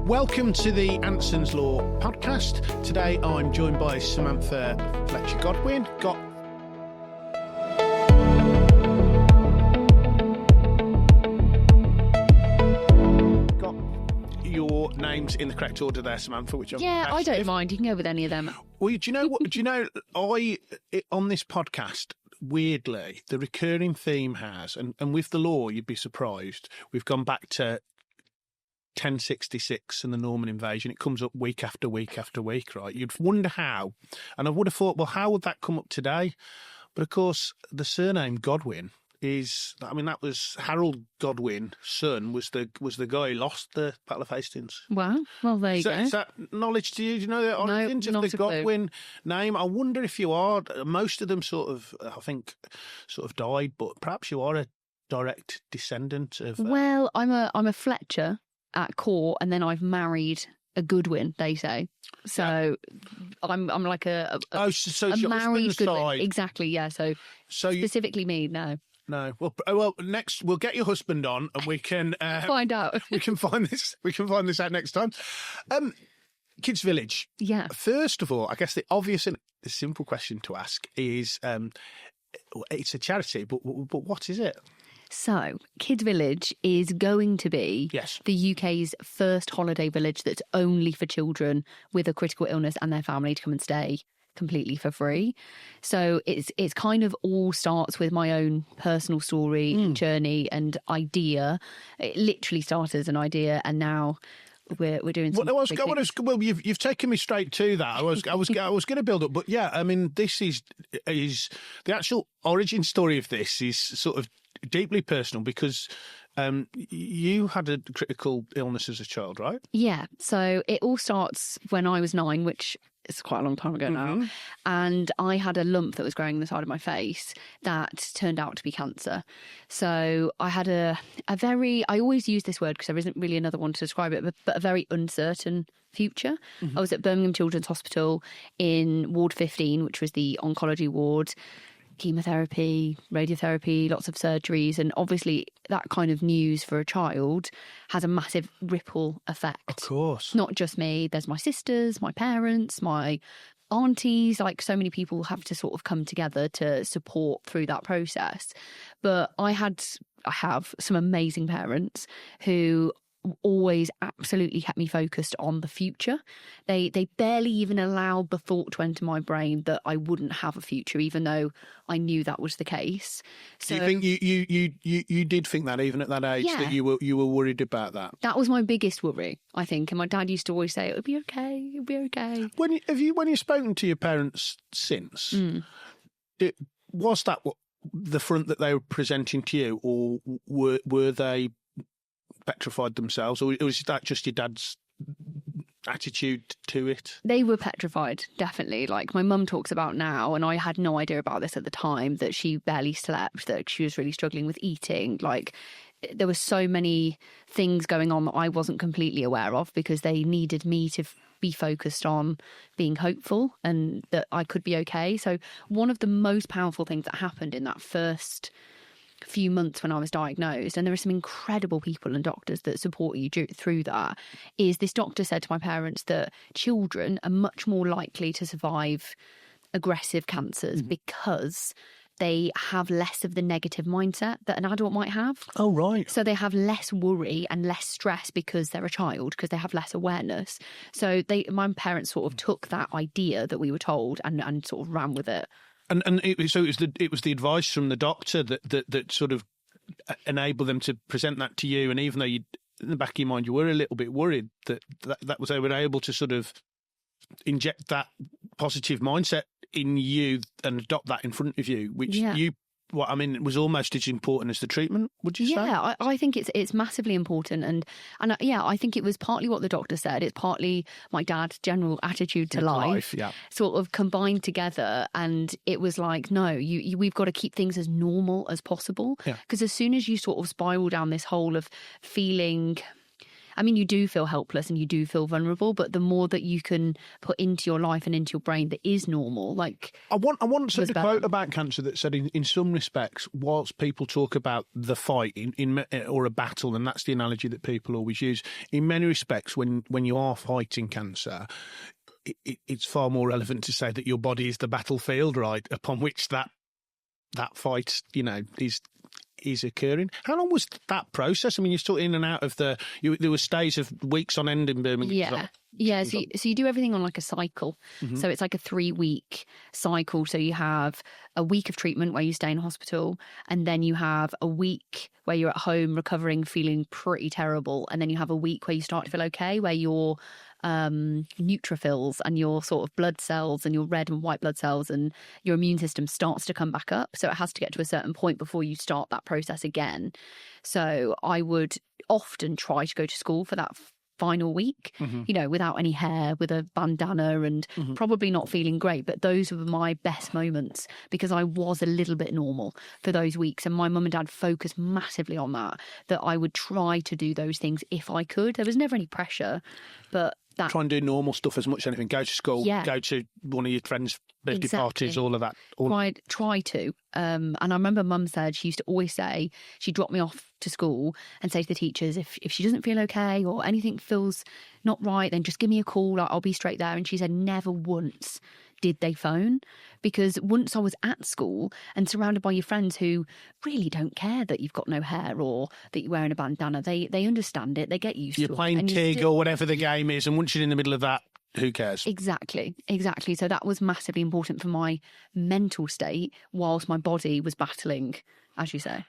Welcome to the Ansons Law Podcast. Today I'm joined by Samantha Fletcher-Goodwin. Got your names in the correct order there, Samantha, which I'm I don't mind. You can go with any of them. Well, do you know what? On this podcast, weirdly, the recurring theme has, and with the law, you'd be surprised, we've gone back to 1066 and the Norman invasion. It comes up week after week after week, right? You'd wonder how. And I would have thought, well, how would that come up today? But of course, the surname Godwin that was Harold Godwin's son, was the guy who lost the Battle of Hastings. Wow. Well, there you go. Is that knowledge to you? Do you know the origins of the Godwin name? I wonder if you are. Most of them sort of died, but perhaps you are a direct descendant of... Well, I'm a Fletcher at court, and then I've married a Goodwin, they say. So I'm like a married Goodwin. Exactly, yeah. So specifically me, no. No. Well, next we'll get your husband on, and we can find out. We can find this out next time. Kids Village. Yeah. First of all, I guess the obvious and the simple question to ask is, it's a charity, but what is it? So, Kids Village is going to be the UK's first holiday village that's only for children with a critical illness and their family to come and stay completely for free. So it's kind of all starts with my own personal story, journey and idea. It literally started as an idea, and now we're doing some well, you've taken me straight to that. I was going to build up, but yeah, I mean, this is the actual origin story of this is sort of deeply personal because you had a critical illness as a child, right? Yeah. So it all starts when I was 9, which is quite a long time ago now. And I had a lump that was growing on the side of my face that turned out to be cancer. So I had a very, I always use this word because there isn't really another one to describe it, but a very uncertain future. I was at Birmingham Children's Hospital in Ward 15, which was the oncology ward. Chemotherapy, radiotherapy, lots of surgeries, and obviously that kind of news for a child has a massive ripple effect. Of course. Not just me, there's my sisters, my parents, my aunties, like so many people have to sort of come together to support through that process. But I have some amazing parents who always absolutely kept me focused on the future. They barely even allowed the thought to enter my brain that I wouldn't have a future, even though I knew that was the case. So you think you did think that even at that age, that you were worried about that? That was my biggest worry, I think. And my dad used to always say, "It'll be okay. It'll be okay." When you've spoken to your parents since, was that what the front that they were presenting to you, or were they petrified themselves, or was that just your dad's attitude to it? They were petrified, definitely. Like my mum talks about now, and I had no idea about this at the time, that she barely slept, that she was really struggling with eating. Like there were so many things going on that I wasn't completely aware of because they needed me to be focused on being hopeful and that I could be okay. So one of the most powerful things that happened in that first few months when I was diagnosed, and there are some incredible people and doctors that support you through that, is this doctor said to my parents that children are much more likely to survive aggressive cancers because they have less of the negative mindset that an adult might have. Oh, right. So they have less worry and less stress because they're a child, because they have less awareness. So my parents sort of took that idea that we were told and sort of ran with it. And it was the advice from the doctor that sort of enabled them to present that to you. And even though in the back of your mind you were a little bit worried that was they were able to sort of inject that positive mindset in you and adopt that in front of you, which it was almost as important as the treatment, would you say? Yeah, I think it's massively important. And I think it was partly what the doctor said. It's partly my dad's general attitude to life sort of combined together. And it was like, no, we've got to keep things as normal as possible. Because as soon as you sort of spiral down this hole of feeling... I mean, you do feel helpless and you do feel vulnerable, but the more that you can put into your life and into your brain that is normal, like... I want to quote about cancer that said, in some respects, whilst people talk about the fight or a battle, and that's the analogy that people always use, in many respects, when you are fighting cancer, it's far more relevant to say that your body is the battlefield, right, upon which that fight, is occurring. How long was that process? I mean, you're still in and out of there were stays of weeks on end in Birmingham. Yeah. So you do everything on like a cycle. Mm-hmm. So it's like a 3-week cycle. So you have a week of treatment where you stay in hospital, and then you have a week where you're at home recovering, feeling pretty terrible, and then you have a week where you start to feel okay, where your neutrophils and your sort of blood cells and your red and white blood cells and your immune system starts to come back up. So it has to get to a certain point before you start that process again. So I would often try to go to school for that final week, mm-hmm. Without any hair, with a bandana, and mm-hmm. probably not feeling great. But those were my best moments because I was a little bit normal for those weeks. And my mum and dad focused massively on that I would try to do those things if I could. There was never any pressure, but try and do normal stuff as much as anything. Go to school, go to one of your friends' birthday parties, all of that. Try to. And I remember Mum said, she used to always say, she'd drop me off to school and say to the teachers, if she doesn't feel okay or anything feels not right, then just give me a call, I'll be straight there. And she said never once did they phone, because once I was at school and surrounded by your friends who really don't care that you've got no hair or that you're wearing a bandana, they understand it, they get used to it. You're playing TIG or whatever the game is, and once you're in the middle of that, who cares? Exactly. So that was massively important for my mental state whilst my body was battling, as you say.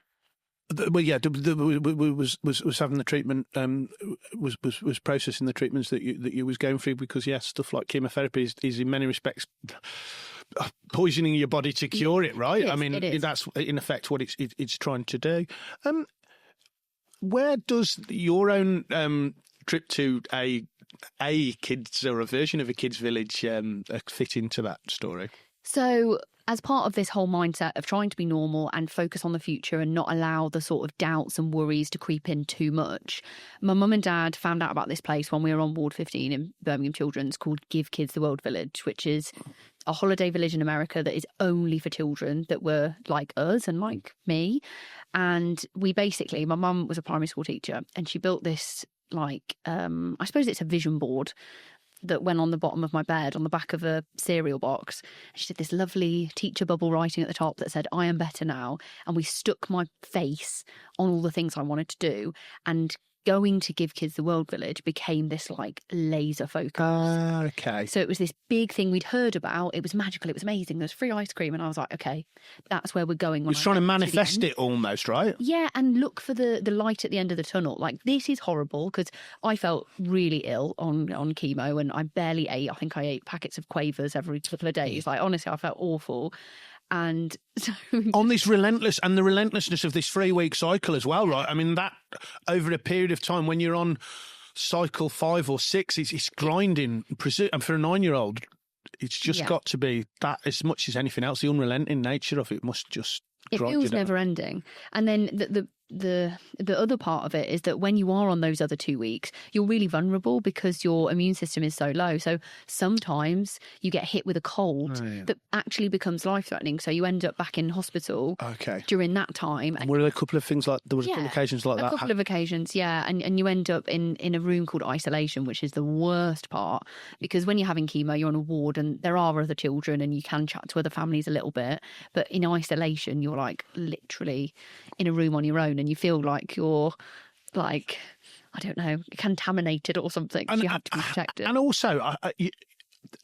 Well, yeah, was having the treatment, was processing the treatments that you was going through, because yes, stuff like chemotherapy is in many respects poisoning your body to cure it, right? That's in effect what it's trying to do. Where does your own trip to a kids, or a version of a kids village, fit into that story? So, as part of this whole mindset of trying to be normal and focus on the future and not allow the sort of doubts and worries to creep in too much, my mum and dad found out about this place when we were on Ward 15 in Birmingham Children's, called Give Kids the World Village, which is a holiday village in America that is only for children that were like us and like me. And we basically, my mum was a primary school teacher, and she built this, I suppose it's a vision board that went on the bottom of my bed on the back of a cereal box. She did this lovely teacher bubble writing at the top that said, "I am better now." And we stuck my face on all the things I wanted to do. And going to Give Kids the World Village became this laser focus. Okay. So it was this big thing we'd heard about. It was magical. It was amazing. There was free ice cream. And I was like, okay, that's where we're going. You're trying to manifest it almost, right? Yeah. And look for the light at the end of the tunnel. This is horrible, because I felt really ill on chemo, and I barely ate. I think I ate packets of Quavers every couple of days. Honestly, I felt awful. And so on this the relentlessness of this 3-week cycle as well, right? I mean, that over a period of time when you're on cycle 5 or 6, it's grinding. And for a 9-year-old, it's just got to be that, as much as anything else. The unrelenting nature of it must just grind. It feels never ending. And then the other part of it is that when you are on those other 2 weeks, you're really vulnerable because your immune system is so low. So sometimes you get hit with a cold that actually becomes life-threatening. So you end up back in hospital during that time. And were there a couple of things there was a couple of occasions like that? A couple of occasions, yeah. And you end up in a room called isolation, which is the worst part, because when you're having chemo, you're on a ward and there are other children and you can chat to other families a little bit. But in isolation, you're literally in a room on your own, and you feel like you're I don't know, contaminated or something. And you have to be protected. And also,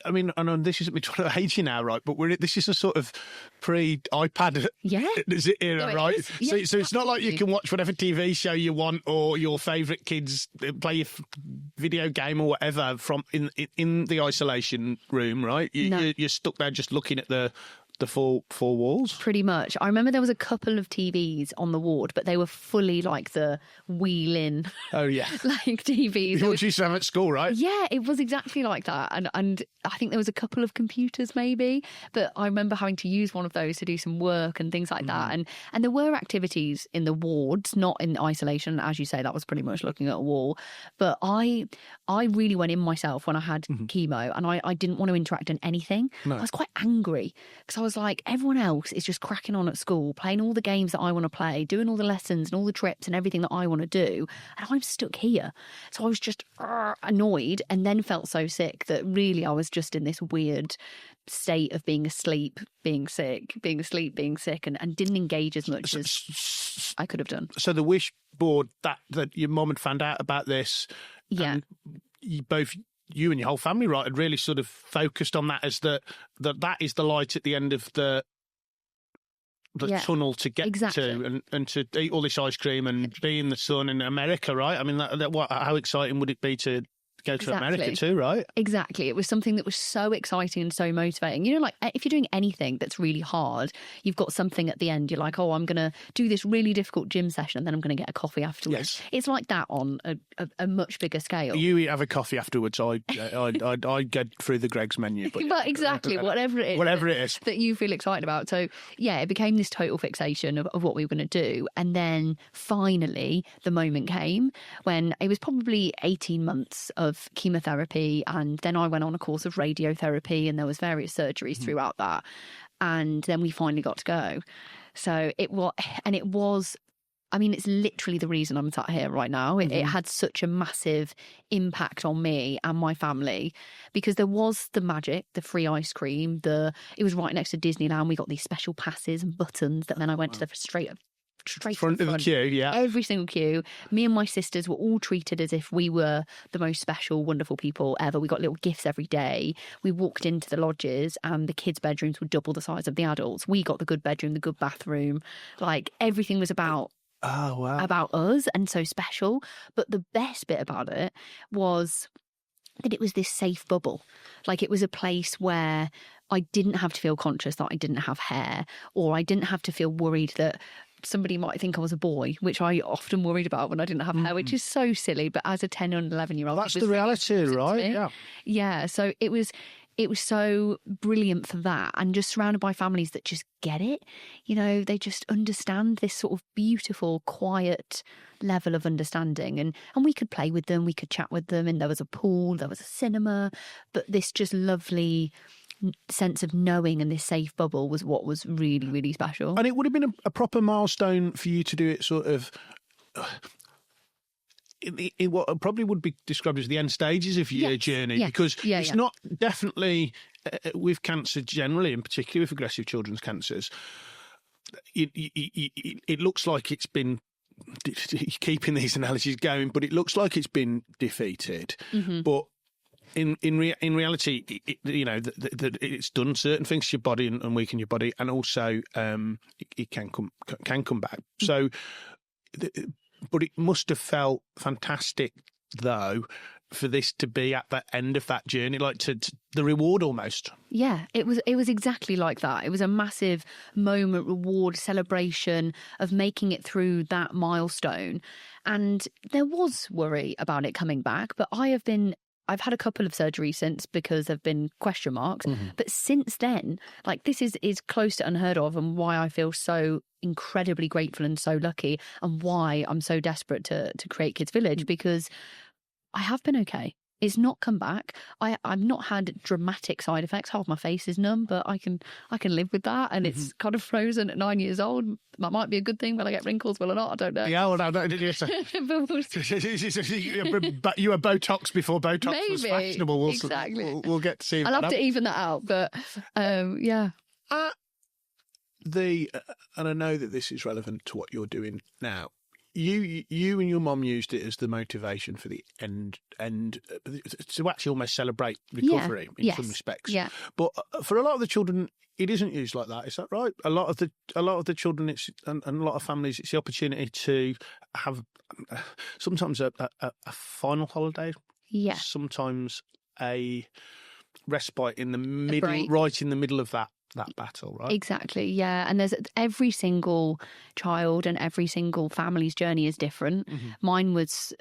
I mean, I know this isn't me trying to age you now, right? But this is a sort of pre-iPad era, right? So it's not like you can watch whatever TV show you want or your favourite kids play your video game or whatever from in the isolation room, right? You're stuck there just looking at the the four walls. Pretty much. I remember there was a couple of TVs on the ward, but they were fully like the wheel-in. Oh yeah, like TVs. What you used to have at school, right? Yeah, it was exactly like that. And I think there was a couple of computers maybe, but I remember having to use one of those to do some work and things like that. And there were activities in the wards, not in isolation. As you say, that was pretty much looking at a wall. But I really went in myself when I had chemo, and I didn't want to interact in anything. No. I was quite angry because I was like, everyone else is just cracking on at school, playing all the games that I want to play, doing all the lessons and all the trips and everything that I want to do. And I'm stuck here. So I was just annoyed, and then felt so sick that really I was just in this weird state of being asleep, being sick, being asleep, being sick, and didn't engage as much as I could have done. So the wish board that your mum had found out about this, yeah, both you and your whole family, right, had really sort of focused on that as that is the light at the end of the tunnel to get to, and to eat all this ice cream and be in the sun in America, right? I mean, how exciting would it be to go to America too, right? Exactly. It was something that was so exciting and so motivating. You know, like if you're doing anything that's really hard, you've got something at the end. You're like, oh, I'm going to do this really difficult gym session and then I'm going to get a coffee afterwards. Yes. It's like that on a much bigger scale. You have a coffee afterwards. I'd get through the Greg's menu. But exactly, whatever it is that you feel excited about. So yeah, it became this total fixation of what we were going to do. And then finally the moment came when it was probably 18 months of chemotherapy, and then I went on a course of radiotherapy, and there was various surgeries throughout that, and then we finally got to go. So it was I mean, it's literally the reason I'm sat here right now. It had such a massive impact on me and my family, because there was the magic, the free ice cream, it was right next to Disneyland. We got these special passes and buttons that then I went to the straight front of the queue, yeah. Every single queue. Me and my sisters were all treated as if we were the most special, wonderful people ever. We got little gifts every day. We walked into the lodges and the kids' bedrooms were double the size of the adults. We got the good bedroom, the good bathroom. Like everything was about us and so special. But the best bit about it was that it was this safe bubble. Like it was a place where I didn't have to feel conscious that I didn't have hair, or I didn't have to feel worried that somebody might think I was a boy, which I often worried about when I didn't have hair, which is so silly. But as a 10 and 11-year-old, that's the reality, right? Yeah. So it was so brilliant for that, and just surrounded by families that just get it. You know, they just understand this sort of beautiful, quiet level of understanding, and we could play with them, we could chat with them, and there was a pool, there was a cinema, but this just lovely sense of knowing and this safe bubble was what was really, really special. And it would have been a proper milestone for you to do it sort of in what probably would be described as the end stages of your journey, because it's not definitely with cancer generally, and particularly with aggressive children's cancers, it looks like it's been, keeping these analogies going, but it looks like it's been defeated. But in reality, that it's done certain things to your body and weaken your body, and also it can come back. So, but it must have felt fantastic though for this to be at the end of that journey, like to the reward almost. Yeah, it was exactly like that. It was a massive moment, reward, celebration of making it through that milestone. And there was worry about it coming back, but I've had a couple of surgeries since because there have been question marks. But since then, like this is close to unheard of, and why I feel so incredibly grateful and so lucky, and why I'm so desperate to create Kids Village, because I have been okay. It's not come back. I've not had dramatic side effects. Half my face is numb, but I can live with that. And it's kind of frozen at 9 years old. That might be a good thing when I get wrinkles, will or not? I don't know. Yeah, well, no, but you were Botox before Botox was fashionable. Exactly. We'll get to see. I'll have to even that out, but yeah. And I know that this is relevant to what you're doing now. You and your mum used it as the motivation for the end to actually almost celebrate recovery in some respects. Yeah. But for a lot of the children, it isn't used like that. Is that right? A lot of the children, and a lot of families, it's the opportunity to have sometimes a final holiday. Yeah. Sometimes a respite in the middle, right in the middle of that that battle, right? Exactly, yeah. And there's every single child and every single family's journey is different. Mine was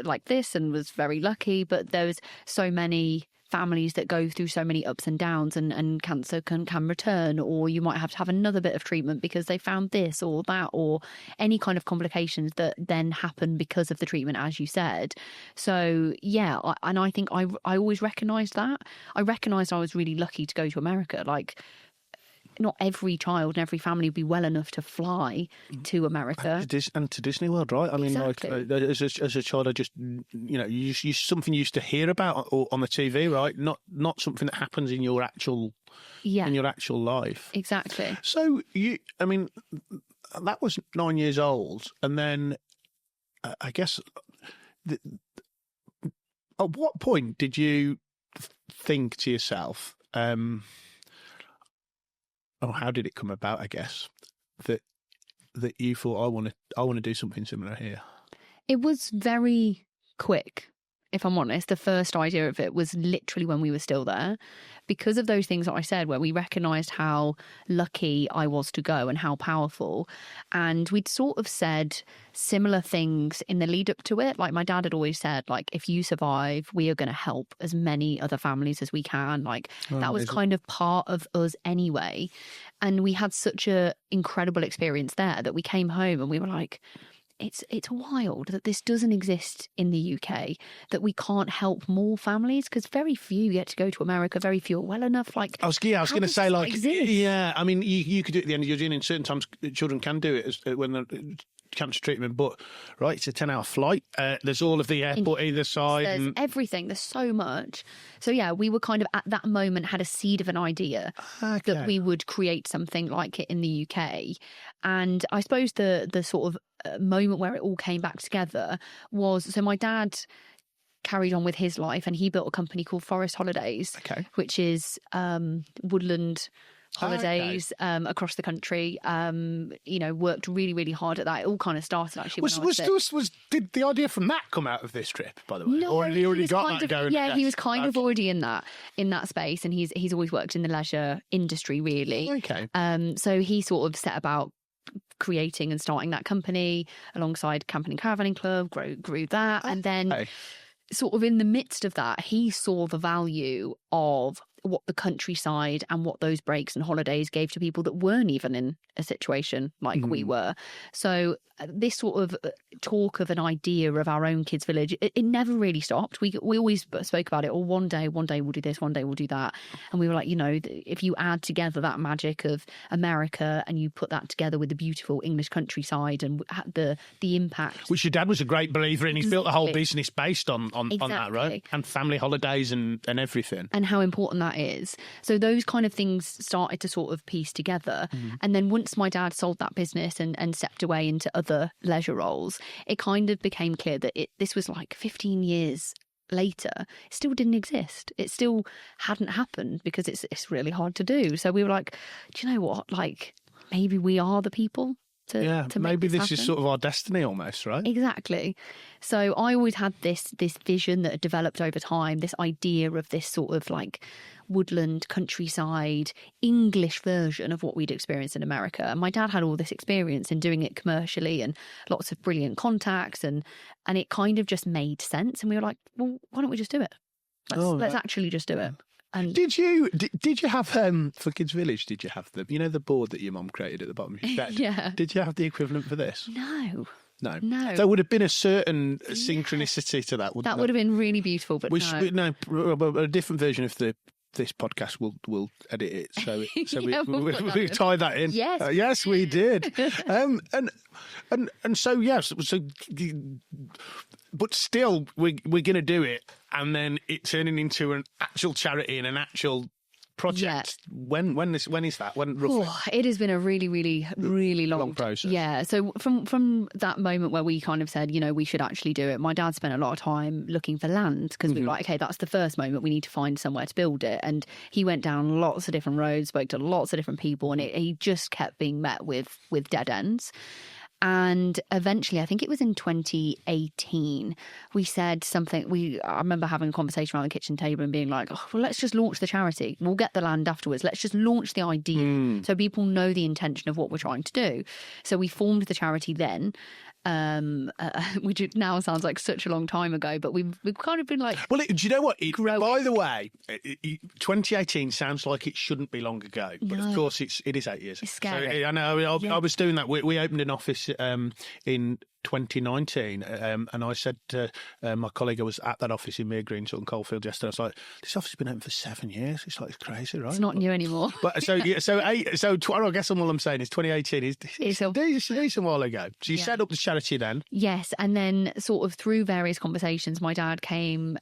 like this and was very lucky, but there was so many families that go through so many ups and downs, and cancer can return, or you might have to have another bit of treatment because they found this or that, or any kind of complications that then happen because of the treatment, as you said. So yeah, I think I always recognised that. I recognised I was really lucky to go to America. Like, not every child and every family would be well enough to fly to America and to Disney World, right? I mean, exactly. like as a child, I just, you something you used to hear about on the TV, right? Not something that happens in your actual life. Exactly. So that was 9 years old, and then I guess at what point did you think to yourself? How did it come about? I guess that you thought, I want to do something similar here. It was very quick, if I'm honest. The first idea of it was literally when we were still there, because of those things that I said, where we recognised how lucky I was to go and how powerful. And we'd sort of said similar things in the lead up to it. Like, my dad had always said, like, if you survive, we are going to help as many other families as we can. Like, that was kind of part of us anyway. And we had such a incredible experience there that we came home and we were like, it's wild that this doesn't exist in the UK, that we can't help more families, because very few get to go to America, very few are well enough. Like, I was going to say, like, exist? Yeah, I mean, you could do it at the end of your journey, and certain times children can do it when they're cancer treatment, but right, it's a 10-hour flight. There's all of the airport either side. There's everything. There's so much. So yeah, we were kind of at that moment had a seed of an idea that we would create something like it in the UK. And I suppose the sort of moment where it all came back together was, so my dad carried on with his life and he built a company called Forest Holidays, which is woodland holidays across the country. Worked really, really hard at that. It all kind of started actually did the idea from that come out of this trip, by the way? No, or had he already got that going? Yeah, he was kind of already in that space, and he's always worked in the leisure industry, really. Okay. So he sort of set about creating and starting that company alongside Camping and Caravanning Club, grew that, and then sort of in the midst of that, he saw the value of what the countryside and what those breaks and holidays gave to people that weren't even in a situation like we were. So this sort of talk of an idea of our own kids' village, it never really stopped. We always spoke about it. Or one day we'll do this, one day we'll do that. And we were like, if you add together that magic of America and you put that together with the beautiful English countryside and the impact. Which your dad was a great believer in. He's built a whole business based on that, right? And family holidays and everything. And how important that is. So those kind of things started to sort of piece together. And then once my dad sold that business and stepped away into other leisure roles, it kind of became clear that this was like 15 years later, it still didn't exist. It still hadn't happened because it's really hard to do. So we were like, do you know what? Like, maybe we are the people to maybe this is sort of our destiny almost, right? Exactly. So I always had this vision that had developed over time, this idea of this sort of like woodland, countryside, English version of what we'd experienced in America. And my dad had all this experience in doing it commercially and lots of brilliant contacts, and it kind of just made sense. And we were like, well, why don't we just do it? Let's actually just do it. And did you have for Kids Village? Did you have the board that your mum created at the bottom of your bed? Yeah. Did you have the equivalent for this? No. There would have been a certain synchronicity to that. That would have been really beautiful, but a different version of this podcast will edit it, so we tie that in. Yes, yes, we did. And so yes, but still, we're going to do it, and then it turning into an actual charity and an actual project. Yeah. When is that? When roughly? It has been a really, really, really long process. Yeah. So from that moment where we kind of said, we should actually do it, my dad spent a lot of time looking for land, because we were like, okay, that's the first moment. We need to find somewhere to build it. And he went down lots of different roads, spoke to lots of different people, and he just kept being met with dead ends. And eventually, I think it was in 2018, we said something. I remember having a conversation around the kitchen table and being like, oh, well, let's just launch the charity. We'll get the land afterwards. Let's just launch the idea so people know the intention of what we're trying to do. So we formed the charity then. Which now sounds like such a long time ago, but we've kind of been like, well, do you know what? By the way, 2018 sounds like it shouldn't be long ago, but of course it is 8 years. It's scary. So, I know. I was doing that. We opened an office in 2019, and I said to my colleague, I was at that office in Mere Green, Sutton Coldfield yesterday. I was like, "This office has been open for 7 years. It's like, it's crazy, right? It's not new anymore." But I guess all I'm saying is 2018 is a decent while ago. So you set up the charity then? Yes, and then sort of through various conversations, my dad came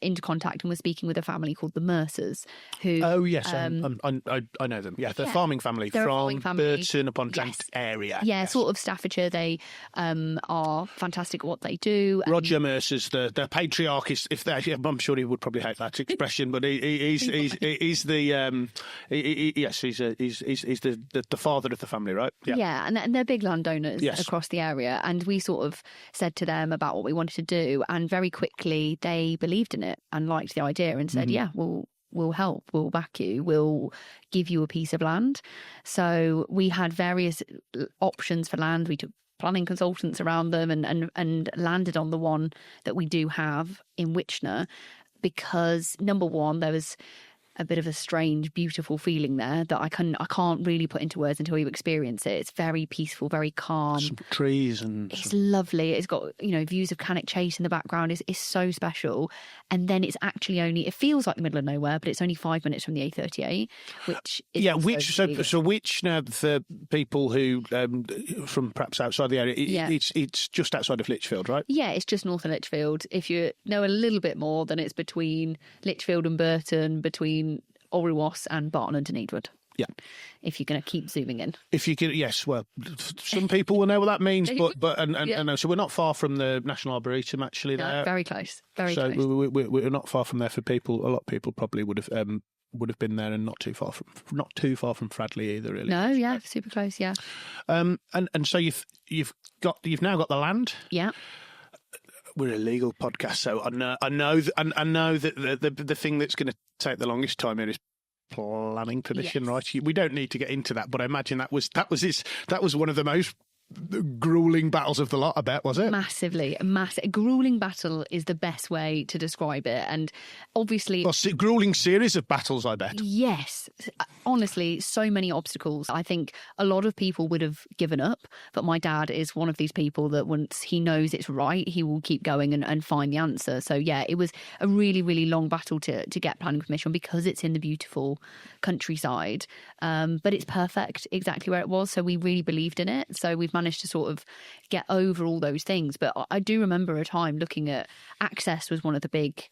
into contact and was speaking with a family called the Mercers, who. Oh yes, I know them. Yeah, they're a farming family from Burton upon Trent area. Yeah, yes. Sort of Staffordshire. They are fantastic at what they do. Roger Mercer's the patriarch. I'm sure he would probably hate that expression, but he's the father of the family, right? Yeah, and they're big landowners across the area, and we sort of said to them about what we wanted to do, and very quickly they believed in it and liked the idea and said, yeah, we'll help, we'll back you, we'll give you a piece of land. So we had various options for land. We took planning consultants around them and landed on the one that we do have in Witchner, because number one, there was a bit of a strange, beautiful feeling there that I can't really put into words until you experience it. It's very peaceful, very calm. Some trees and it's lovely. It's got views of Cannock Chase in the background. It's so special. And then it's actually it feels like the middle of nowhere, but it's only 5 minutes from the A38, which is so Witchner, for people who from perhaps outside the area, it's just outside of Lichfield, right? Yeah, it's just north of Lichfield. If you know a little bit more, then it's between Lichfield and Burton, between Orrewas and Barton and Dunedwood. Yeah. If you're going to keep zooming in. If you can, yes. Well, some people will know what that means, but so we're not far from the National Arboretum, actually. No, there. Very close. Very close. So we're not far from there for people. A lot of people probably would have been there, and not too far from Fradley either, really. No, yeah, super close, yeah. And so you've now got the land. Yeah. We're a legal podcast, so I know that the thing that's going to take the longest time here is planning permission, right? We don't need to get into that, but I imagine that was one of the most grueling battles of the lot, I bet, was it? Massively. A grueling battle is the best way to describe it. And obviously... a grueling series of battles, I bet. Yes. Honestly, so many obstacles. I think a lot of people would have given up, but my dad is one of these people that once he knows it's right, he will keep going and find the answer. So yeah, it was a really, really long battle to get planning permission because it's in the beautiful countryside. But it's perfect, exactly where it was. So we really believed in it. So we've managed to sort of get over all those things. But I do remember a time looking at access was one of the big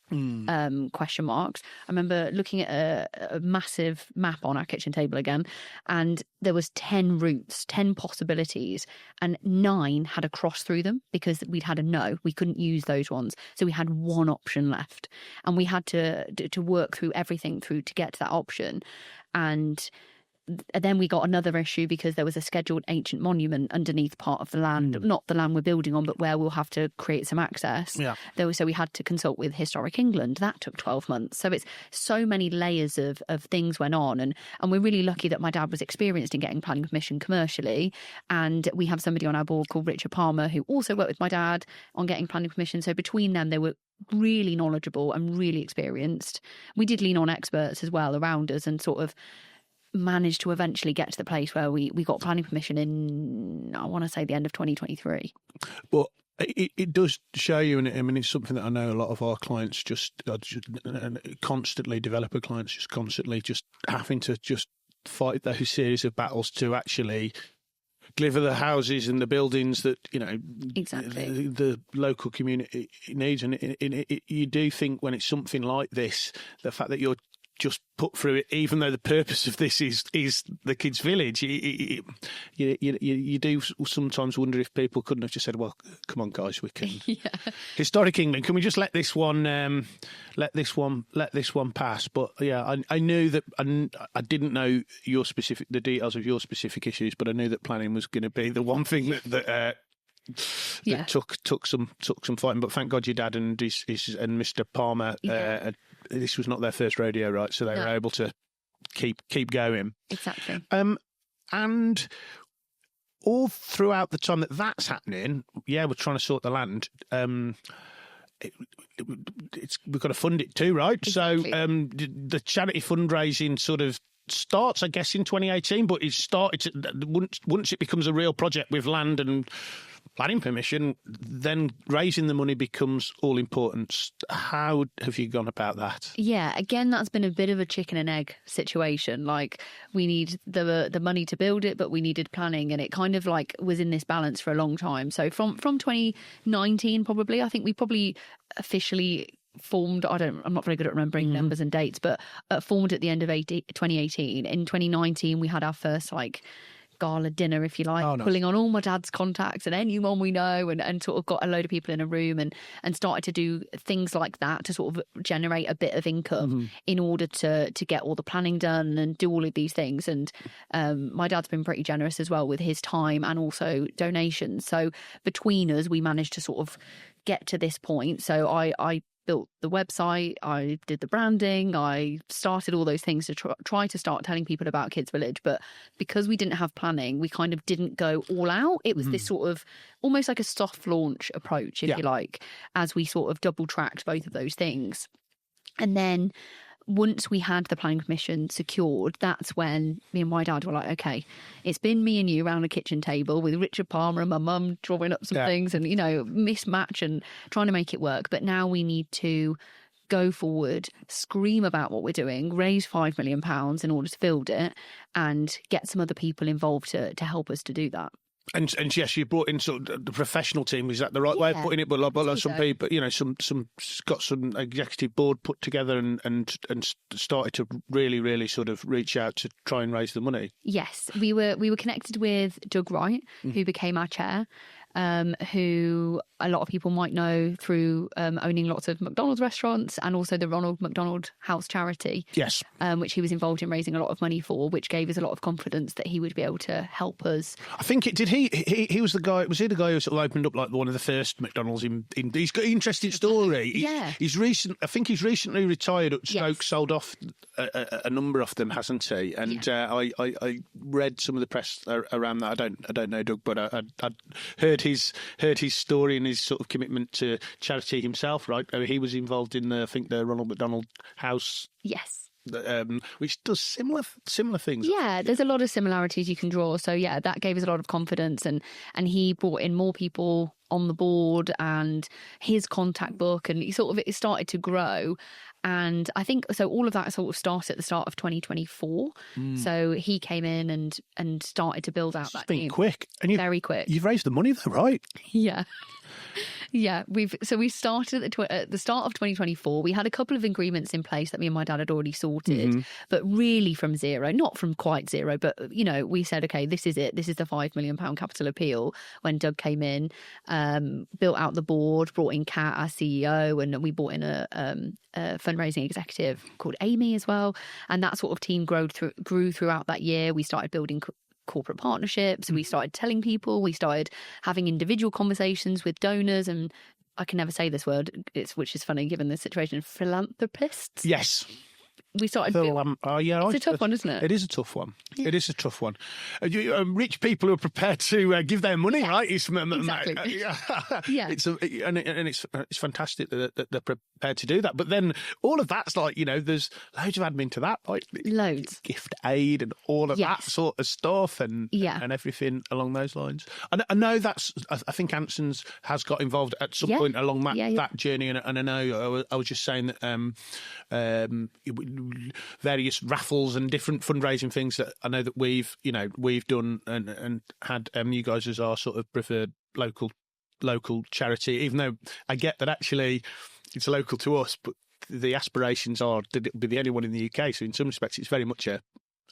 question marks. I remember looking at a massive map on our kitchen table again, and there was 10 routes, 10 possibilities, and 9 had a cross through them because we'd had a no. We couldn't use those ones. So we had one option left, and we had to work through everything to get to that option. And then we got another issue because there was a scheduled ancient monument underneath part of the land, not the land we're building on, but where we'll have to create some access. Yeah. So we had to consult with Historic England. That took 12 months. So it's so many layers of things went on. And we're really lucky that my dad was experienced in getting planning permission commercially. And we have somebody on our board called Richard Palmer, who also worked with my dad on getting planning permission. So between them, they were really knowledgeable and really experienced. We did lean on experts as well around us and sort of managed to eventually get to the place where we got planning permission in, I want to say, the end of 2023. Well, it does show you, and I mean, it's something that I know a lot of our clients just constantly, developer clients just constantly just having to just fight those series of battles to actually deliver the houses and the buildings that, exactly the local community needs. And you do think when it's something like this, the fact that you're just put through it, even though the purpose of this is the kids' village. You do sometimes wonder if people couldn't have just said, "Well, come on, guys, we can." Historic England, can we just let this one pass? But yeah, I knew that. I didn't know the details of your specific issues, but I knew that planning was going to be the one thing that took some fighting. But thank God your dad and Mr. Palmer. This was not their first rodeo, right? So they were able to keep going. Exactly. And all throughout the time that's happening, we're trying to sort the land. We've got to fund it too, right? Exactly. So the charity fundraising sort of starts, I guess, in 2018, but it started once it becomes a real project with land and planning permission, then raising the money becomes all important. How have you gone about that? Yeah, again, that's been a bit of a chicken and egg situation. Like, we need the money to build it, but we needed planning, and it kind of like was in this balance for a long time. So from 2019, probably, I think we probably officially formed, I'm not very good at remembering numbers and dates, but formed at the end of 2018. In 2019, we had our first gala dinner, if you like, pulling on all my dad's contacts and anyone we know, and sort of got a load of people in a room and started to do things like that to sort of generate a bit of income in order to get all the planning done and do all of these things. And my dad's been pretty generous as well with his time and also donations. So between us, we managed to sort of get to this point. So I built the website, I did the branding, I started all those things to try to start telling people about Kids Village. But because we didn't have planning, we kind of didn't go all out. It was this sort of almost like a soft launch approach, if you like, as we sort of double tracked both of those things. And then once we had the planning permission secured, that's when me and my dad were like, okay, it's been me and you around a kitchen table with Richard Palmer and my mum drawing up some things and, mismatch and trying to make it work. But now we need to go forward, scream about what we're doing, raise £5 million in order to build it, and get some other people involved to help us to do that. And yes, you brought in sort of the professional team. Is that the right way of putting it? But some people, some got some executive board put together and started to really sort of reach out to try and raise the money. Yes, we were connected with Doug Wright, who became our chair. Who a lot of people might know through owning lots of McDonald's restaurants and also the Ronald McDonald House charity. Yes. Which he was involved in raising a lot of money for, which gave us a lot of confidence that he would be able to help us. I think he was the guy. Was he the guy who sort of opened up like one of the first McDonald's in he's got an interesting story. Yeah. I think he's recently retired, sold off a number of them, hasn't he? And I read some of the press around that. I don't know Doug, but I heard his story and his sort of commitment to charity himself, right? He was involved in the Ronald McDonald House. Yes. Which does similar things. Yeah, there's a lot of similarities you can draw. So yeah, that gave us a lot of confidence, and he brought in more people on the board and his contact book, and it started to grow. And I think so all of that sort of started at the start of 2024. So he came in and started to build out that team. Quick. And very quick. You've raised the money though, right? Yeah. Yeah, we started at the start of 2024. We had a couple of agreements in place that me and my dad had already sorted, but really from zero, not from quite zero, but we said, okay, this is it. This is the £5 million capital appeal. When Doug came in, built out the board, brought in Kat, our CEO, and we brought in a fundraising executive called Amy as well. And that sort of team grew throughout that year. We started building corporate partnerships, and we started telling people, we started having individual conversations with donors, and I can never say this word, which is funny given the situation, philanthropists. Yes. We started. It's a tough one, isn't it? It is a tough one. Yeah. It is a tough one. Rich people who are prepared to give their money, right? Exactly. Yeah. It's fantastic that they're prepared to do that. But then all of that's there's loads of admin to that, like loads, gift aid and all of that sort of stuff, and everything along those lines. I know I think Ansons has got involved at some point along that journey, and I know I was just saying that. Various raffles and different fundraising things that I know that we've done and had you guys as our sort of preferred local charity, even though I get that actually it's local to us, but the aspirations are that it'll be the only one in the UK. So in some respects, it's very much a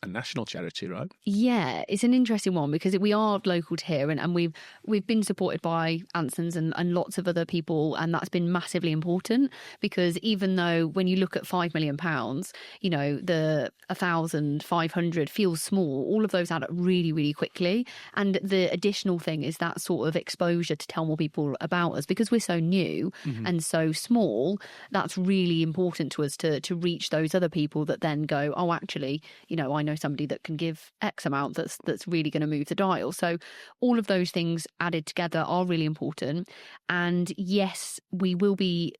national charity, right? Yeah, it's an interesting one because we are local to here, and we've been supported by Ansons and lots of other people, and that's been massively important because even though when you look at £5 million, the 1,500 feels small, all of those add up really, really quickly. And the additional thing is that sort of exposure to tell more people about us because we're so new and so small. That's really important to us to reach those other people that then go, oh, actually, I know somebody that can give X amount that's really going to move the dial. So all of those things added together are really important. And yes, we will be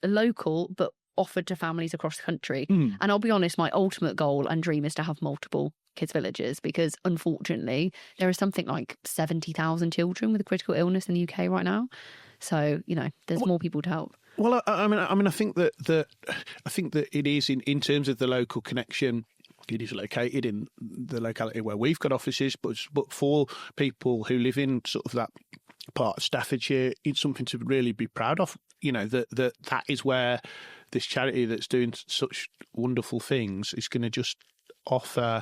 local, but offered to families across the country. And I'll be honest, my ultimate goal and dream is to have multiple kids villages because unfortunately there are something like 70,000 children with a critical illness in the UK right now. So, there's more people to help. Well, I think that it is in terms of the local connection. It is located in the locality where we've got offices, but for people who live in sort of that part of Staffordshire, it's something to really be proud of. That is where this charity that's doing such wonderful things is going to just offer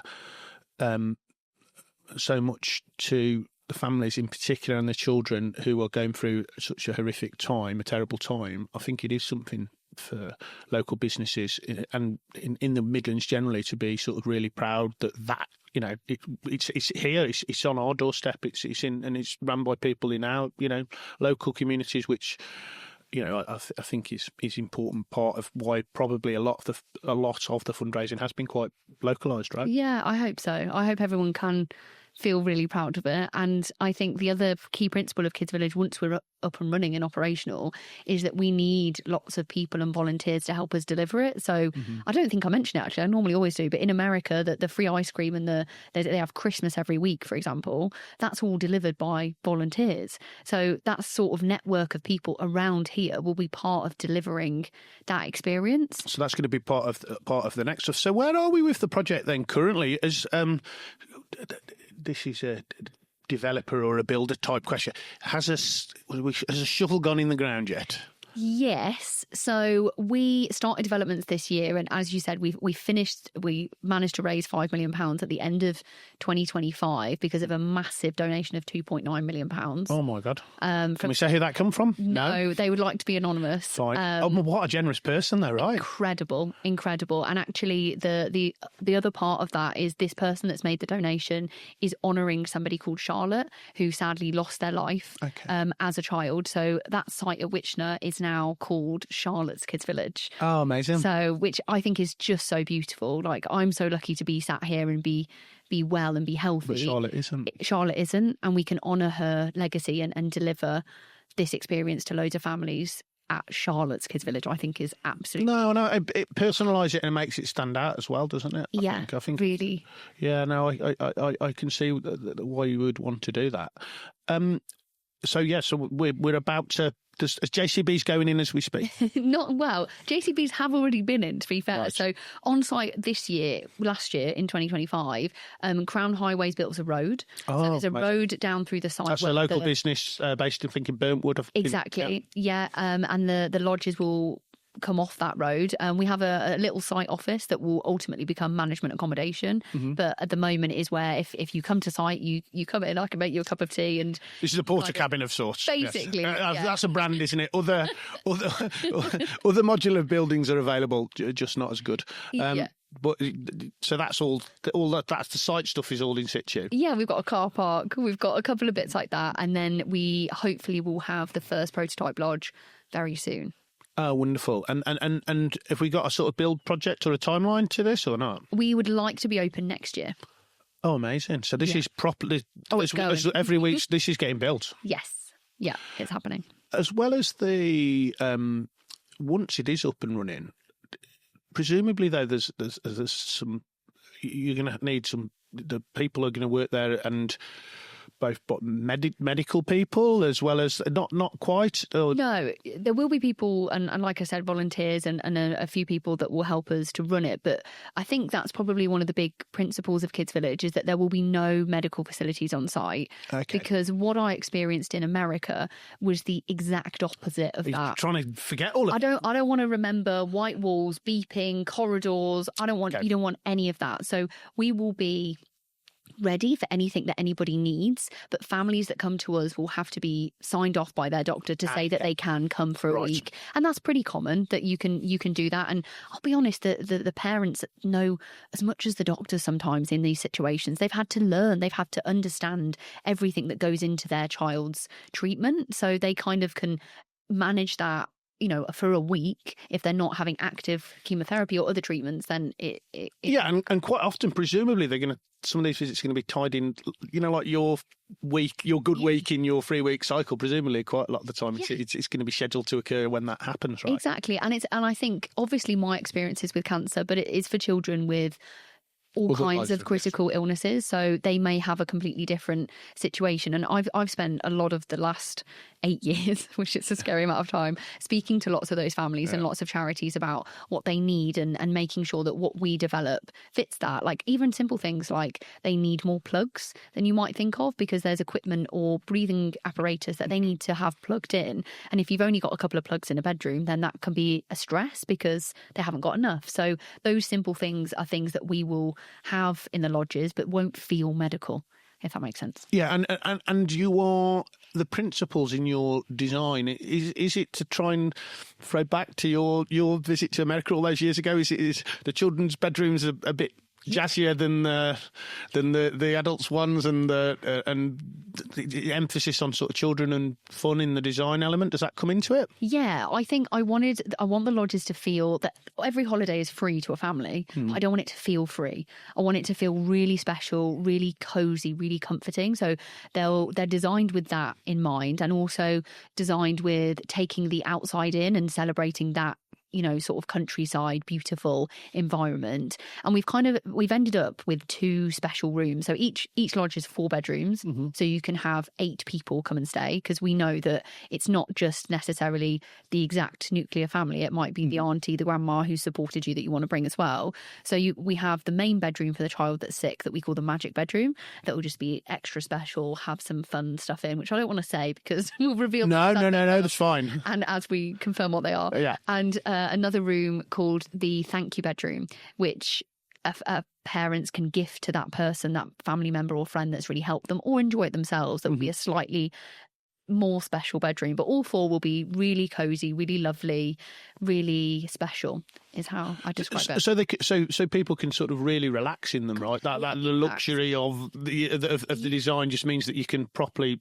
so much to the families in particular and the children who are going through such a horrific time, a terrible time. I think it is something for local businesses and in the Midlands generally to be sort of really proud that it's here, it's on our doorstep, it's in, and it's run by people in our local communities, which I think is important part of why probably a lot of the fundraising has been quite localised, right? Yeah, I hope so. I hope everyone can feel really proud of it. And I think the other key principle of Kids Village, once we're up and running and operational, is that we need lots of people and volunteers to help us deliver it. So I don't think I mentioned it actually, I normally always do, but in America, the free ice cream and they have Christmas every week, for example, that's all delivered by volunteers. So that sort of network of people around here will be part of delivering that experience. So that's going to be part of the next stuff. So where are we with the project then currently? As this is a developer or a builder type question. Has a shovel gone in the ground yet? Yes. So we started developments this year, and as you said, we managed to raise £5 million at the end of 2025 because of a massive donation of £2.9 million. Oh my God. Can we say who that come from? No, they would like to be anonymous. Fine. What a generous person though, right? Incredible. And actually the other part of that is this person that's made the donation is honouring somebody called Charlotte, who sadly lost their life as a child. So that site at Witchner is now called Charlotte's Kids Village. Oh, amazing. So, which I think is just so beautiful. Like, I'm so lucky to be sat here and be well and be healthy. But Charlotte isn't. And we can honour her legacy and deliver this experience to loads of families at Charlotte's Kids Village, I think is absolutely... No, it personalises it and makes it stand out as well, doesn't it? I think really. Yeah, no, I can see why you would want to do that. So we're about to... As JCB's going in as we speak? Not well. JCBs have already been in, to be fair. Right. So on site last year in 2025, Crown Highways built us a road. So there's a road down through the site. That's a local business based in Burntwood. Exactly. Yeah. And the lodges will come off that road. We have a little site office that will ultimately become management accommodation. But at the moment is where if you come to site, you come in, I can make you a cup of tea. And this is a porter cabin of sorts. Basically. Yes. That's a brand, isn't it? Other modular buildings are available, just not as good. But so that's all that's the site stuff is all in situ. Yeah, we've got a car park, we've got a couple of bits like that, and then we hopefully will have the first prototype lodge very soon. Oh, wonderful. And have we got a sort of build project or a timeline to this or not? We would like to be open next year. Oh, amazing. So this is properly... it's going. Every week this is getting built? Yes. Yeah, it's happening. As well as the... once it is up and running, presumably, though, there's some... You're going to need some... The people are going to work there and... both medical people as well as not quite? Or... No, there will be people, and like I said, volunteers and a few people that will help us to run it. But I think that's probably one of the big principles of Kids Village, is that there will be no medical facilities on site. Okay. Because what I experienced in America was the exact opposite of that. Trying to forget all of it. I don't want to remember white walls, beeping, corridors. You don't want any of that. So we will be ready for anything that anybody needs, but families that come to us will have to be signed off by their doctor to say that they can come for a week, and that's pretty common that you can do that. And I'll be honest, the parents know as much as the doctors sometimes in these situations. They've had to learn, they've had to understand everything that goes into their child's treatment, so they kind of can manage that, you know, for a week. If they're not having active chemotherapy or other treatments, then and quite often, presumably, some of these visits are going to be tied in, you know, like your good week in your 3-week cycle. Presumably, quite a lot of the time, it's going to be scheduled to occur when that happens, right? Exactly, and I think obviously my experiences with cancer, but it is for children with all kinds of critical illnesses, so they may have a completely different situation. And I've spent a lot of the last 8 years, which is a scary amount of time, speaking to lots of those families and lots of charities about what they need and making sure that what we develop fits that. Like even simple things like they need more plugs than you might think of, because there's equipment or breathing apparatus that they need to have plugged in. And if you've only got a couple of plugs in a bedroom, then that can be a stress because they haven't got enough. So those simple things are things that we will have in the lodges but won't feel medical, if that makes sense. Yeah, and you are the principles in your design. Is it to try and throw back to your visit to America all those years ago? Is the children's bedrooms a bit jazzier than the adults ones, and the emphasis on sort of children and fun in the design element, does that come into it? Yeah, I think I want the lodges to feel that every holiday is free to a family. I don't want it to feel free. I want it to feel really special, really cozy, really comforting. So they're designed with that in mind, and also designed with taking the outside in and celebrating that, you know, sort of countryside, beautiful environment. And we've ended up with 2 special rooms. So each lodge is 4 bedrooms. So you can have 8 people come and stay, because we know that it's not just necessarily the exact nuclear family. It might be the auntie, the grandma who supported you that you want to bring as well. So we have the main bedroom for the child that's sick that we call the magic bedroom, that will just be extra special, have some fun stuff in, which I don't want to say because we'll reveal. No, that's fine. And as we confirm what they are. Yeah. And another room called the thank you bedroom, which parents can gift to that person, that family member or friend that's really helped them, or enjoy it themselves. That will be a slightly more special bedroom, but all 4 will be really cozy, really lovely, really special, is how I describe it. So people can sort of really relax in them, right? That the luxury of the design just means that you can properly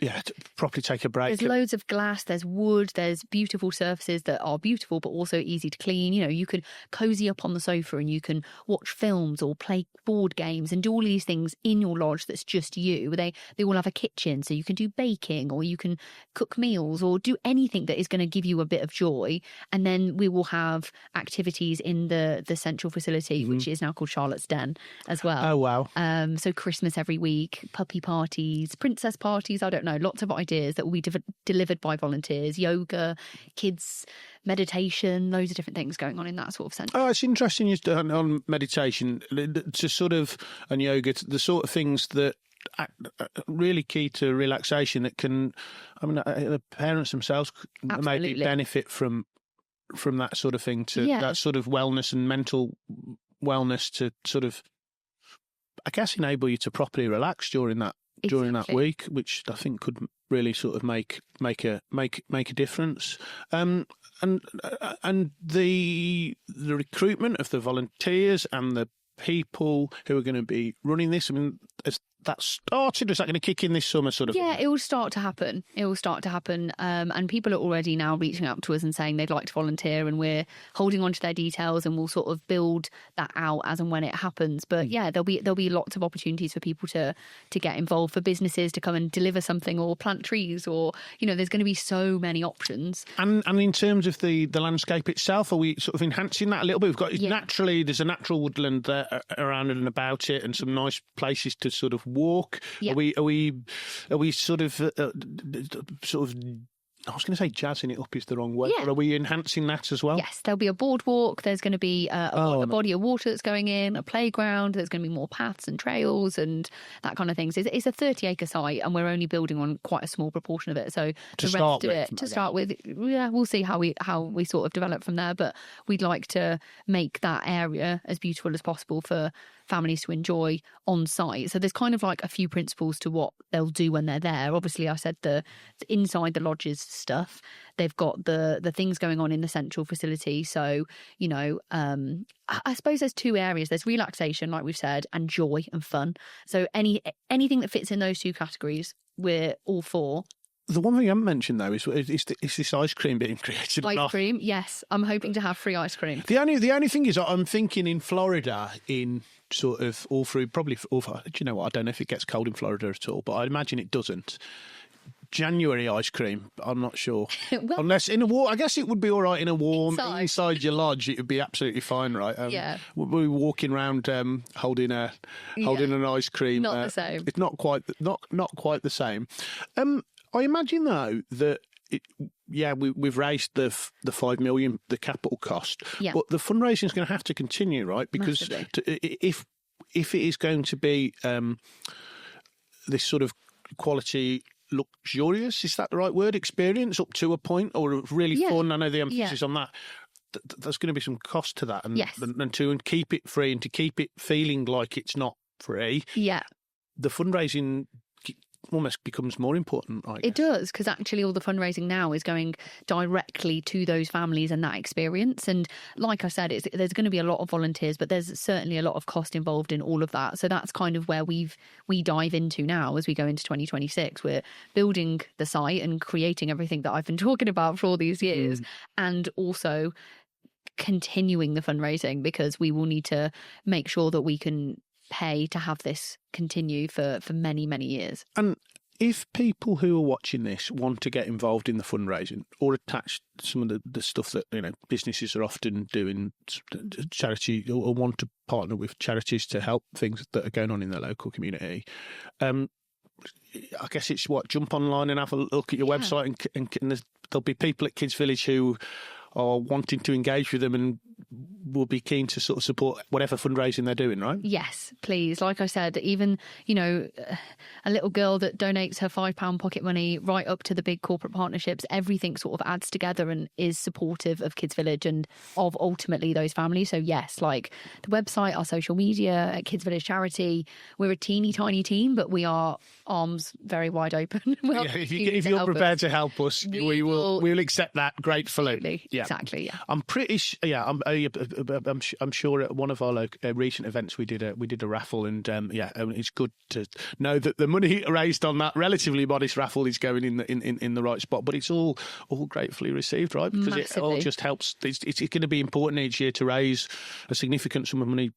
take a break. There's loads of glass, there's wood, there's beautiful surfaces that are beautiful but also easy to clean. You know, you could cozy up on the sofa and you can watch films or play board games and do all these things in your lodge that's just you. They all have a kitchen, so you can do baking or you can cook meals or do anything that is going to give you a bit of joy. And then we will have activities in the central facility, which is now called Charlotte's Den as well. Oh, wow. So Christmas every week, puppy parties, princess parties, I don't know. Lots of ideas that will be delivered by volunteers, yoga, kids, meditation, loads of different things going on in that sort of sense. Oh, it's interesting you've done on meditation to sort of, and yoga, the sort of things that are really key to relaxation that can, I mean, the parents themselves maybe benefit from that sort of thing, to that sort of wellness and mental wellness, to sort of, I guess, enable you to properly relax during that week, which I think could really sort of make a difference. And the recruitment of the volunteers and the people who are going to be running this, I mean, has that started? Is that going to kick in this summer sort of? Yeah, it will start to happen. And people are already now reaching out to us and saying they'd like to volunteer, and we're holding on to their details, and we'll sort of build that out as and when it happens. But yeah, there'll be lots of opportunities for people to get involved, for businesses to come and deliver something or plant trees, or, you know, there's going to be so many options. And in terms of the landscape itself, are we sort of enhancing that a little bit? We've got there's a natural woodland there around and about it, and some nice places to to sort of walk? Yeah. Are we sort of I was going to say jazzing it up is the wrong word, Yeah. but are we enhancing that as well? Yes, there'll be a boardwalk. There's going to be a body of water that's going in, a playground. There's going to be more paths and trails and that kind of thing. So it's a 30-acre site, and we're only building on quite a small proportion of it. So To the start rest of with, it, to start with, yeah, we'll see how we sort of develop from there. But we'd like to make that area as beautiful as possible for families to enjoy on site. So there's kind of like a few principles to what they'll do when they're there. Obviously, I said the inside the lodges stuff. They've got the things going on in the central facility. So, you know, I suppose there's two areas. There's relaxation, like we've said, and joy and fun. So anything that fits in those two categories, we're all for. The one thing I haven't mentioned, though, is this ice cream being created. Ice cream, yes. I'm hoping to have free ice cream. The only thing is, I'm thinking in Florida, in sort of all through, probably, do you know what? I don't know if it gets cold in Florida at all, but I imagine it doesn't. January ice cream, I'm not sure. Well, unless in a warm, I guess it would be all right in a warm inside your lodge. It would be absolutely fine, right? Yeah. We'll be walking around holding an ice cream. Not the same. It's not quite the same. I imagine though that we've raised the 5 million, the capital cost, but the fundraising is going to have to continue, right? Because if it is going to be this sort of quality, luxurious, is that the right word? Experience up to a point, or really fun? I know the emphasis on that. There's going to be some cost to that, and to keep it free and to keep it feeling like it's not free. Yeah, the fundraising almost becomes more important, I guess. It does, because actually all the fundraising now is going directly to those families and that experience. And like I said, there's going to be a lot of volunteers, but there's certainly a lot of cost involved in all of that. So that's kind of where we dive into now as we go into 2026. We're building the site and creating everything that I've been talking about for all these years, and also continuing the fundraising, because we will need to make sure that we can pay to have this continue for many, many years. And if people who are watching this want to get involved in the fundraising or attach some of the stuff that, you know, businesses are often doing, charity, or want to partner with charities to help things that are going on in their local community, I guess it's jump online and have a look at your website, and there'll be people at Kids Village who are wanting to engage with them and will be keen to sort of support whatever fundraising they're doing, right? Yes, please. Like I said, even, you know, a little girl that donates her £5 pocket money right up to the big corporate partnerships, everything sort of adds together and is supportive of Kids Village and of ultimately those families. So yes, like the website, our social media at Kids Village Charity, we're a teeny tiny team, but we are arms very wide open. If you're prepared to help us, we'll accept that gratefully. Absolutely. Yeah. Exactly. Yeah. I'm pretty. I'm sure at one of our recent events we did a raffle, and it's good to know that the money raised on that relatively modest raffle is going in the right spot. But it's all gratefully received, right? Because it all just helps. It's going to be important each year to raise a significant sum of money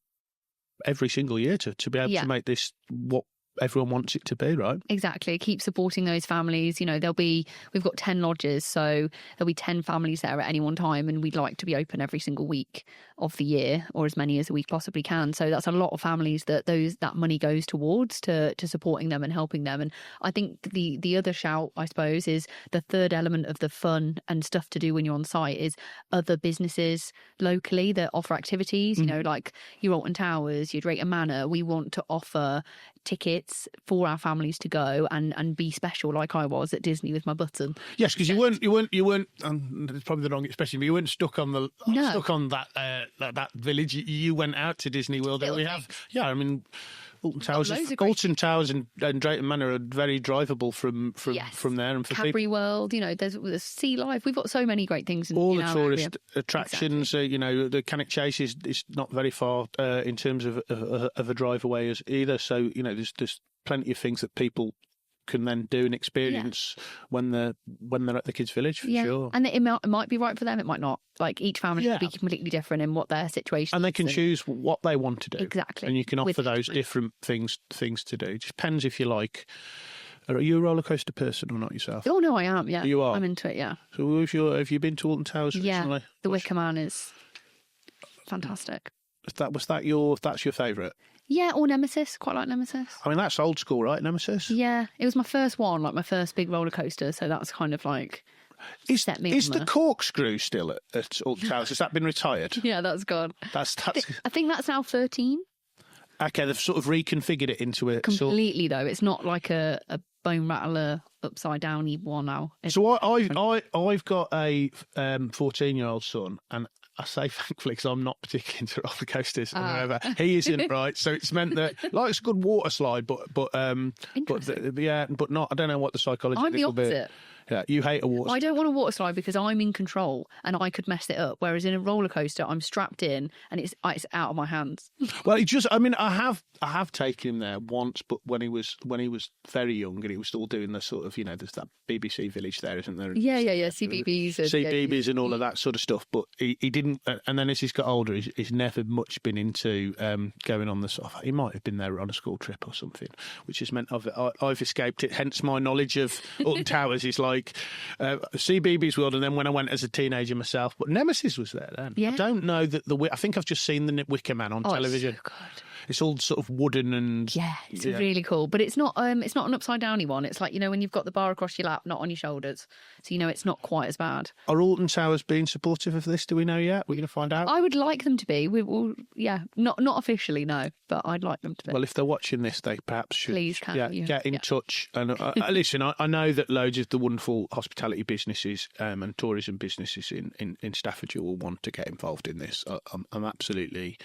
every single year to be able to make this what everyone wants it to be, right? Exactly. Keep supporting those families. You know, we've got 10 lodges, so there'll be 10 families there at any one time, and we'd like to be open every single week of the year, or as many as we possibly can. So that's a lot of families that money goes towards to supporting them and helping them. And I think the other shout, I suppose, is the third element of the fun and stuff to do when you're on site is other businesses locally that offer activities, you know, like your Alton Towers, your Drayton Manor. We want to offer tickets for our families to go and be special, like I was at Disney with my button. Yes, because you weren't. It's probably the wrong expression, but you weren't stuck on that village. You went out to Disney World. And we have, I mean, Alton Towers and Drayton Manor are very drivable from there. And for Cadbury World, you know, there's sea life. We've got so many great things in all our the tourist area. attractions. Exactly. You know, the Cannock Chase is not very far in terms of a drive away as either. So you know, there's plenty of things that people can then do and experience when they're at the Kids Village, for sure. And it might be right for them, it might not. Like each family will be completely different in what their situation is. And they can choose what they want to do. Exactly. And you can offer those different things to do. It just depends if you like. Are you a roller coaster person or not yourself? Oh no, I am. Yeah, you are. I'm into it. Yeah. So have you been to Alton Towers recently? Yeah, the Wicker Man is fantastic. That's your favourite? Yeah, or Nemesis. Quite like Nemesis. I mean, that's old school, right? Nemesis. Yeah, it was my first one, like my first big roller coaster. So that's kind of like is the corkscrew still at Alton Towers? Has that been retired? Yeah, that's gone. That's. I think that's now 13. Okay, they've sort of reconfigured it into a completely though. It's not like a bone rattler upside downy one now. So I've got a 14-year-old son, and I say thankfully because I'm not particularly into roller coasters and whatever. He isn't, right? So it's meant that it's a good water slide, but not. I don't know what the psychology. I'm the opposite. Yeah, you hate a water slide. I don't want a water slide because I'm in control and I could mess it up. Whereas in a roller coaster, I'm strapped in and it's out of my hands. Well, I have taken him there once, but when he was very young and he was still doing the sort of, there's that BBC village there, isn't there? Yeah. CBBS and all of that sort of stuff. But he didn't. And then as he's got older, he's never much been into going on the sort of. He might have been there on a school trip or something, which has meant I've escaped it. Hence my knowledge of Alton Towers is like CBeebies World, and then when I went as a teenager myself, but Nemesis was there then. Yeah. I don't know that I think I've just seen the Wicker Man on television. It's so good. It's all sort of wooden and it's really cool, but it's not an upside downy one. It's like when you've got the bar across your lap, not on your shoulders, so it's not quite as bad. Are Alton Towers being supportive of this? Do we know yet? We're going to find out. I would like them to be. We will, not officially, no, but I'd like them to be. Well, if they're watching this, they perhaps should. Please, get in touch. And listen, I know that loads of the wonderful hospitality businesses and tourism businesses in Staffordshire will want to get involved in this. I'm absolutely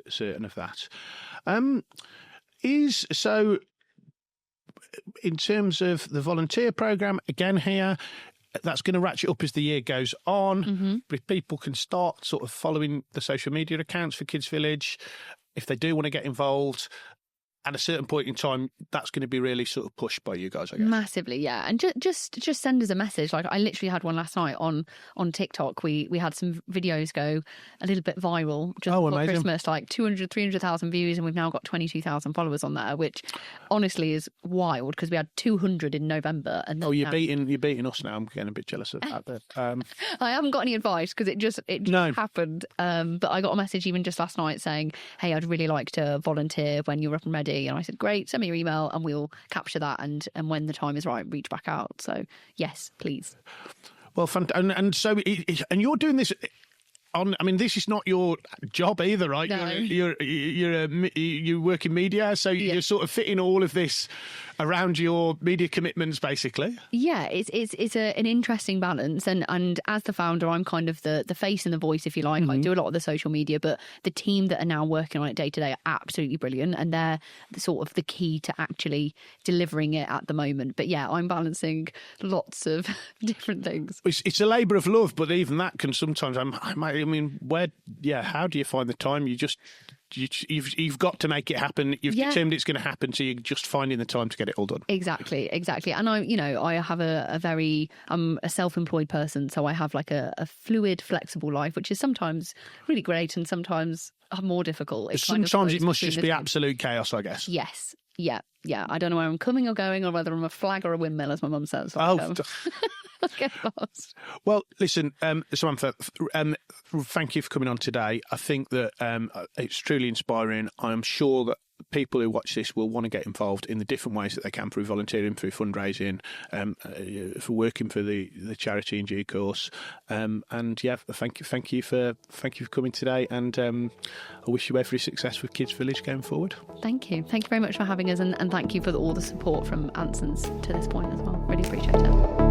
certain of that. So in terms of the volunteer programme, again here, that's going to ratchet up as the year goes on. Mm-hmm. If people can start sort of following the social media accounts for Kids Village, if they do want to get involved, at a certain point in time, that's going to be really sort of pushed by you guys, I guess. Massively, yeah. And just send us a message. Like I literally had one last night on TikTok. We had some videos go a little bit viral just before amazing. Christmas, like 300,000 views, and we've now got 22,000 followers on there, which honestly is wild because we had 200 in November. And you're beating us now. I'm getting a bit jealous of that. But, I haven't got any advice because it just happened. But I got a message even just last night saying, "Hey, I'd really like to volunteer when you're up and ready." And I said, great, send me your email and we'll capture that. And when the time is right, reach back out. So, yes, please. Well, and so you're doing this this is not your job either, right? No. You work in media, so you're sort of fitting all of this around your media commitments, basically. Yeah, it's an interesting balance, and as the founder, I'm kind of the face and the voice, if you like. Mm-hmm. I do a lot of the social media, but the team that are now working on it day to day are absolutely brilliant, and they're sort of the key to actually delivering it at the moment. But yeah, I'm balancing lots of different things. It's a labour of love, but even that can sometimes. How do you find the time? You've got to make it happen. You've determined it's going to happen, so you're just finding the time to get it all done. Exactly. And I have I'm a self-employed person, so I have like a fluid, flexible life, which is sometimes really great and sometimes more difficult. Sometimes it must just be absolute chaos, I guess. Yes. Yeah. I don't know where I'm coming or going, or whether I'm a flag or a windmill, as my mum says. Get lost. Well, listen, Samantha, thank you for coming on today. I think that it's truly inspiring. I'm sure that people who watch this will want to get involved in the different ways that they can, through volunteering, through fundraising, for working for the charity in due course. Thank you for coming today, and I wish you every success with Kids Village going forward. Thank you very much for having us, and thank you for all the support from Ansons to this point as well. Really appreciate it.